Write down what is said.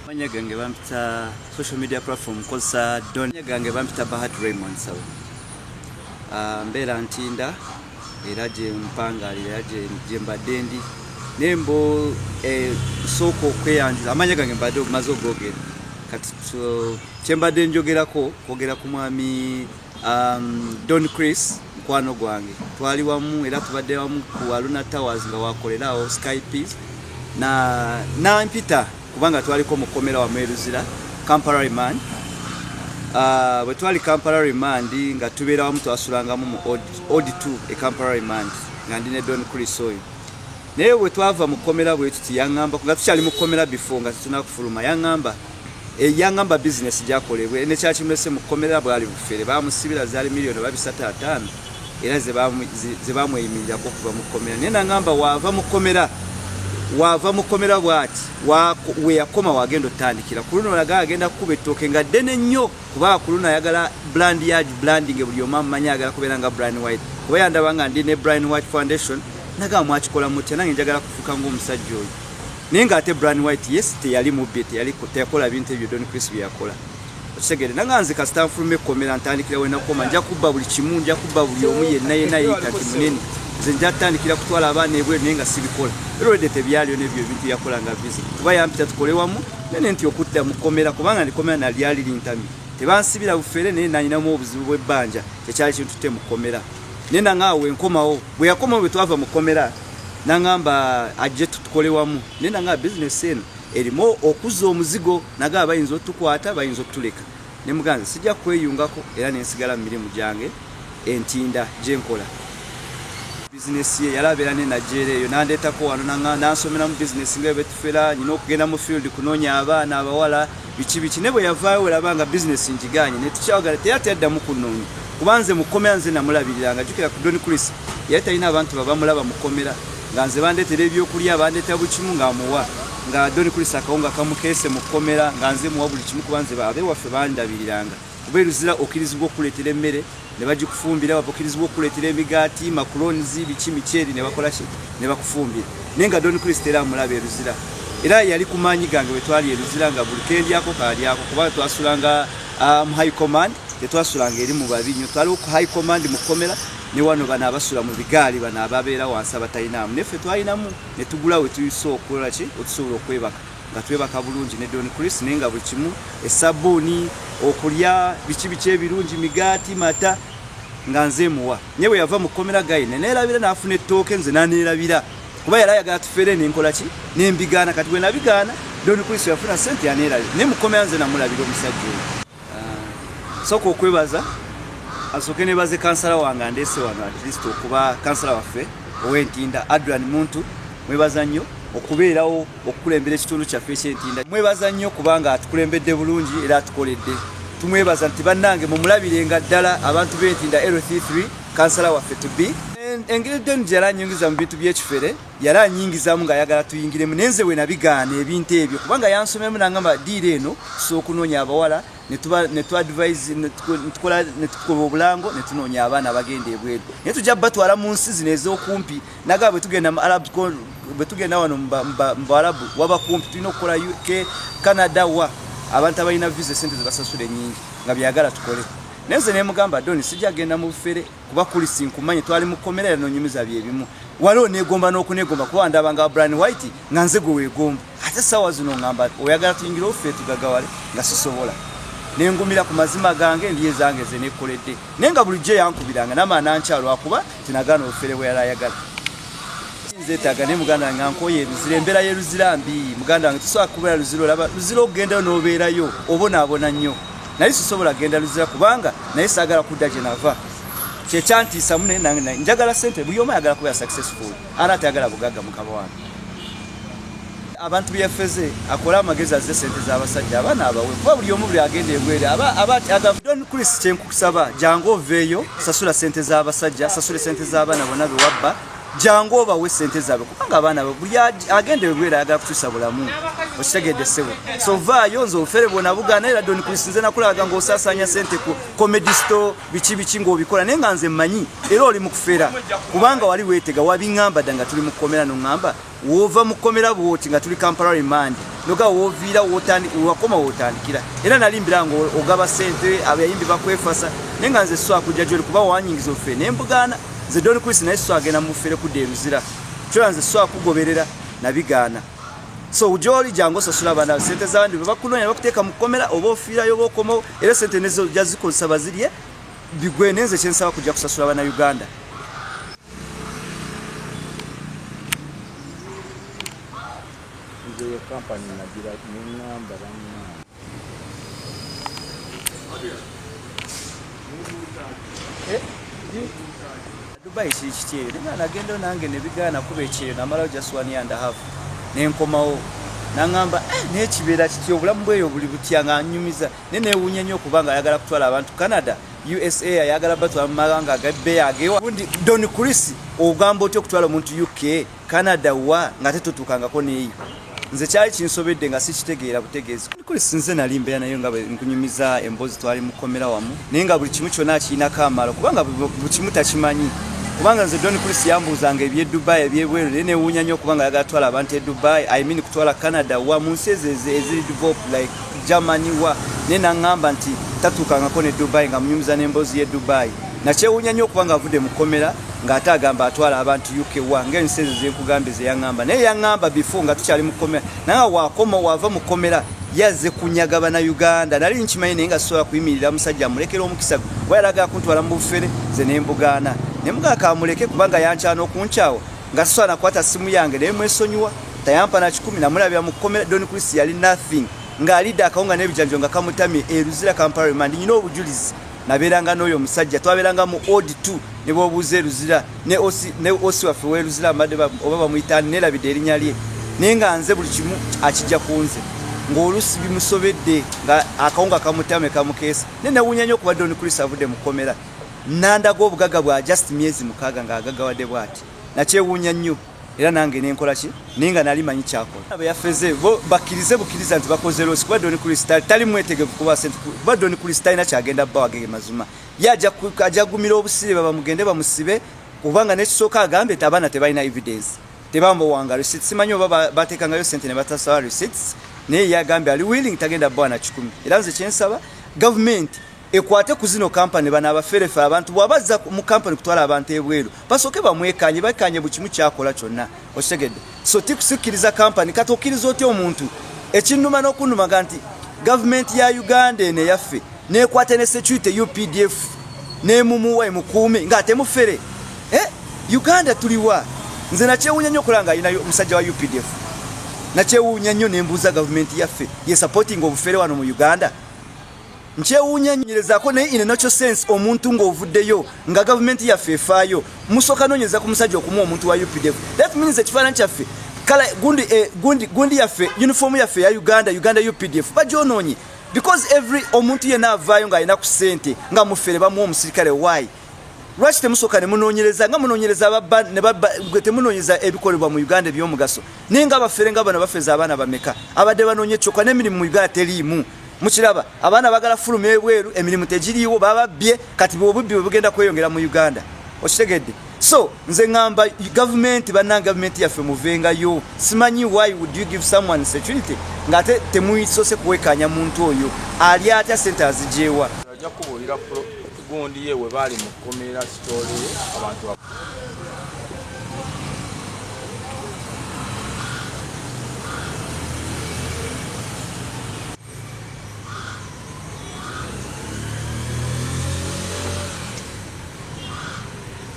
Manya gange bampita social media platform kosa Don gange bampita Bahat Raymond sawa. Mbera ntinda era je mpanga era je mbadendi nembo soko kweyanjiza amanya gange mbado mazo gogera kati chembade njogerako kogera ku mwami Don Chris mkwano gwange twali wamu era tubadde wamu ku Aluna Towers nga wakolerawo Skype na mpita kubanga twaliko mukomera wa Meruzira Kampala Remand bwe twali Kampala Remand nga tubeera wamu twasulanga mu Audit 2 Kampala Remand nga ndine Don Chris oyo naye bwe twava mukomera bwe tuti yangamba nga tukyali mukomera before nga tunakufuluma yangamba business gyakolebwe ne kyakimulese mukomera bwali bufere bamusibira zali milioni 305 era ze bamweyimirira ko kuva mukomera nena ngamba wava mukomera bwati we yakoma wagendo tandikira kuluno laga agenda kuba etoke nga dene nnyo kuba kuluno ayagala branding buli omama manya agala kuberanga Brian White kuba yandabanga ndine Brian White Foundation naga mwakikola mutya nange njagala kufuka ng'omusajja oyo ninga ate Brian White yes teyali mubete yali kutekola bintu ebyo Don Chris byakola otegere nanganze ka staff room ekomera ntandikira wena koma nja kubba buli kimu nja kubba buli omu yenna kati munene nze nja tandikira kutwala abaana ebwe nenga sibikola ero edete byaliyo nebyo bintu yakola nga busy kuba yampita tukolewamu nene nti okutta mukomera kubanga ndikomera nali ali lintami tebansibira bufere nene nanyinamu obuzibu bw'ebbanja tekyali kintu tutte mukomera nena ngawe nkomawo bwe yakomawo bwe twava mukomera nangamba ajje tukolewamu nena nga business eno erimo okuza omuzigo naga abayinza otukwata bayinza otuleka ne muganza sijja kweyungako era nensigala mu mirimu gyange entinda gyenkola business ye yalabera ne Nigeria yo nandetako wano nansomera mu business nga betufera nyina okugenda mu field kunonya abaana abawala bichi nebo yavaayo werabanga business njiganye ne tukyawagala teyatadda mu kunonya kubanze mukomera nze namulabiriranga jukira ku Don Chris yata ina abantu babamulaba mukomera nganze bandetera ebyokulya bandeta bukimu ngamuwa nga Don Chris akawunga kamukese mukomera nganze muwa buli kimu kubanze babe waffe bandabiriranga kuberuzira okirizibwa okuletera emmere ne bagikufumbira wapokirizibwa okuletera emigati macaroni biki micheri ne bakola ki ne bakufumbira nenga Don Chris tera amulabe eruzira era yali kumanyi gange wetwali eruzira nga buli kendi yako kali yako kuba twasulanga high command tetwasulanga eri mu babinyo twali ku high command mukomera ne wano bana abasula mu bigaali bana ababeera wansi abatayinamu nefe twalinamu ne tugula we tuyiso okukola ki otusobola okwebaka nga twebaka bulungi ne Don Chris nenga buli kimu esabuni okulya biki ebirungi migati mata nga nze muwa nyewe yava mukomera gaine neerabira naafuna ettooke nze naneerabira kuba yali ayagala tufere nenkola ki nembigaana kati bwe nabigaana Don Chris yafuna sente yaneerabira ne mukomera nze namulabira omusajja oyo soko okwebaza asoke nebaze kansala wange andese wano at least okuba kansala waffe owentinda Adrian Muntu mwebaza nnyo okubeerawo okukulembera ekitundu kyaffe ekyentinda mwebaza nnyo kubanga atukulembedde bulungi era atukoledde tumwebaza nti bannange mumulabirenga ddala abantu b'entinda LT3 kansala waffe tubi engeri Don yali anyingiza mu bintu by'ekifere yali anyingizamu ng'ayagala tuyingiremu nenze we nabigaana ebintu ebyo kubanga yansomeramu nangamba diira eno sookunoonya abawala ne tuadvise ne tukola obulango ne tunoonya abaana bagenda ebweru naye tujja batwala mu nsi zino ez'okumpi naga bwe tugenda mu Arab bwe tugenda wano mu Arabu waba kumpi tulina okukola UK Canada wa abantu abalina visa sente zibasasula ennyingi nga byagala tukole nenze ne mugamba Don sijja genda mu bufere kuba kuli sinkumanye twali mukomera yanonyumiza byebimu waliwo negomba n'okunegomba kuba ndabanga Brian White nga nze gwe weegomba ate sawa zino ngamba oyagala tuyingira offe tugagawale nga sisobola nengumira ku mazima gange ndiye zange ze nekoledde nenga bulijje yankubiranga n'amaana nkyalo akuba tinagana ofere bwe yali ayagala nzetaga ne muganda ngankoye ruzira embera ye ruzira mbi muganda wange tusobola kubera ruziro laba ruziro ogenda n'obeerayo obona nnyo naye sisobola genda ruzira kubanga naye saagala kudda gye nava kyekyantiisa mune nange njagala sente buli omu ayagala kuba successful ana atayagala bugagga mukama wange abantu byefeze akola amagezi azze sente z'abasajja abaana abawe kuba buli omu buli agenda ebwere Don Chris kyenkusaba jangu oveeyo sasula sente z'abasajja sasula sente z'abaana bonna bewabba jangu obawe sente zaabwe kubanga abaana buli agenda ebwere ayagala kukyusa bulamu okitegedde ssebo so vaayo nze ofere bwona bugaana era Don Chris nze nakulaga ng'osaasanya sente ku comedy store biki ng'obikola naye nga nze mmanyi era oli mu kufera kubanga wali weetega wabiŋŋamba dda nga tuli mu kkomera n'oŋŋamba woova mu kkomera bwoti nga tuli Kampala remand noga wooviira wakoma wootandikira era nalimbira nga ogaba sente abayimbi bakwefasa naye nga nze swakujja gyoli kuba wanyingiza offe ne mbugaana nze Don Chris naye swagenda mu ffere kudda eruzira kyola nze swakugoberera nabigaana so ujoli jango sasula bana sente z'abandi bakunonya bakuteeka mu kkomera oba ofiirayo oba okomawo era sente nezo jazikozesa bazirye bigwe nenze kyensaba kujja kusasula bana Uganda nze company nagira n'ingamba bamwe Dubai chichiye nga nagendo nange nebigaana kuba ekyeyo namala just 1.5 nenkomawo nangamba n'ekibeera kityo obulamu bweyo buli butya nga nyumiza nenewunya nnyo kubanga ayagala kutwala abantu Canada USA ayagala batwala mu mawanga agabbeeyo agewa Don Chris ogamba otya okutwala omuntu UK Canada wa nga tetutuukangako neeyo nze kyali kinsobedde nga sikitegeera butegeezi Chris nze nali mbeera nayo nga nkunyumiza embozi twali mukomera wamu naye nga buli kimu kyonna akiinako amalo kubanga buli kimu takimanyi kubanga nze Don Chris yambuuzanga eby'e Dubai ebyebweru naye newuunya nnyo kubanga ayagala kutwala abantu e Dubai I mean kutwala Canada wa mu nsi eziri developed like Germany wa naye naŋŋamba nti tatuukangako ne Dubai nga munyumiza n'embozi y'e Dubai nakyewuunya nnyo okubanga avudde mukomera ng'ate agamba atwala abantu UK wa ng'ensi ezo zenkugambye ze yaŋŋamba naye yaŋŋamba before nga tukyali mukomera naye wakoma wava mukomera yazze kunyaga bana Uganda nali nkimanyi naye nga sobola kuyimirira musajja amulekera omukisa gwe wayalaga kuntwala mu bufere ze nembugaana nemugaka amuleke kubanga yankyana okunkyawo nga sosola nakwata simu yange naye mwesonyiwa tayampa na 10 namulabya mukomera Don Chris yali nothing ng'alidde akawunga n'ebijanjo nga kamutamye eruzira Kampala remand nyina obujulizi nabeeranga n'oyo omusajja twabeeranga mu odd 2 ne bw'obuuza eruzira ne osi waffe w'eruzira amadde oba bamuyitaani neerabidde erinnya lye naye nga nze buli kimu akijja ku nze ng'olusi bimusobedde nga akawunga kamutame kamukeesa ne newuunya nnyo okuba Don Chris avudde mu kkomera nandaga obugaga bwa just myezi 6 ng'agagawadde bw'ati nakyewuunya nnyo era nange nenkola ki naye nga nali manyi kyakola abayafeze bo bakkirize bukkiriza nti bakoze losi kuba Don Chris tali mwetegevu kuba sente kuba Don Chris talina kyagenda bba wagege mazuma yajja gumira obusibe bamugende bamusibe kubanga n'ekisooka agambe nti abaana tebalina evidence tebambuwanga receipts simanyi oba bateekangayo sente ne batasawa receipts naye yagambe ali willing tagenda bba na 10 era nze kyensaba government ekwate ku zino kampani bana abaferefe abantu bwabazza mu kampani kutwala abantu ebweru basooke bamwekanye bakanye buli kimu kyakola kyonna okitegedde so tikusikiriza kampani kati okkiriza otya omuntu ekinnuma n'okunnumaga nti gavumenti ya Uganda eno eyaffe neekwate ne security UPDF neemumuwa emukuume ng'ate mufere Uganda tuliwa nze nakyewuunya nnyo okulanga alinayo omusajja wa UPDF nakyewuunya nnyo nembuuza gavumenti yaffe ye supporting obufere wano mu Uganda nkyewuunya nyerezaako naye in a natural sense omuntu ng'ovuddeyo nga gavumenti yaffe efaayo musooka noonyeza ku musajja okumuwa omuntu wa UPDF that means ekifaananyi kyaffe kala gundi yaffe uniform yaffe ya Uganda UPDF bagyonoonye because every omuntu yenna avaayo ng'alina ku ssente nga mufere bamuwa omusirikale why lwaki temusooka ne munoonyereza nga munoonyereza ababba gwe temunoonyeza ebikolebwa mu Uganda eby'omugaso naye nga abafere nga bano bafeza abaana bameka abadde banoonye kyokka n'emirimu mu Uganda teriimu mukiraba abaana bagala fuluma ebweru emirimu tegiriiwo bababbye kati bwobubbi bwe bugenda kweyongera mu Uganda okitegedde so nze ngamba gavumenti bannanga gavumenti yaffe muvengayo simanyi why would you give someone security ng'ate temuyisoose kuwekanya muntu oyo ali atya sente azigyewa ajja kubuulira gundi ye we baali mu kkomera sitole abantu